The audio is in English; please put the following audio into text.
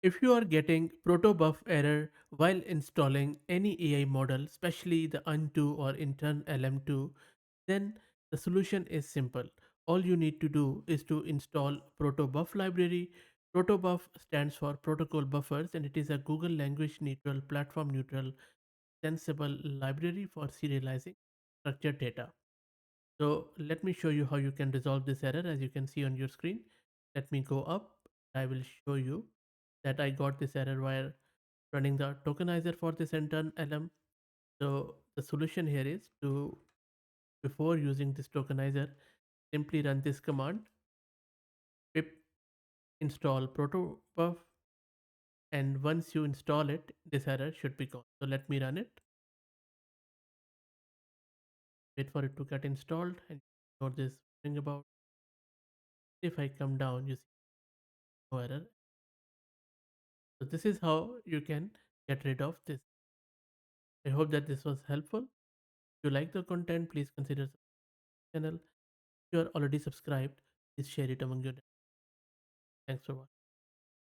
If you are getting protobuf error while installing any AI model, especially the Undo or InternLM2, then the solution is simple. All you need to do is to install protobuf library. Protobuf stands for protocol buffers, and it is a Google language neutral, platform neutral, sensible library for serializing structured data. So let me show you how you can resolve this error. As you can see on your screen, let me go up. I will show you that I got this error while running the tokenizer for this internal LM. So the solution here is to, before using this tokenizer, simply run this command pip install protobuf, and once you install it, this error should be gone. So let me run it, wait for it to get installed, and ignore this thing about. If I come down, you see no error. So this is how you can get rid of this. I hope that this was helpful. If you like the content, please consider the channel. If you are already subscribed, please share it among your. Thanks for watching.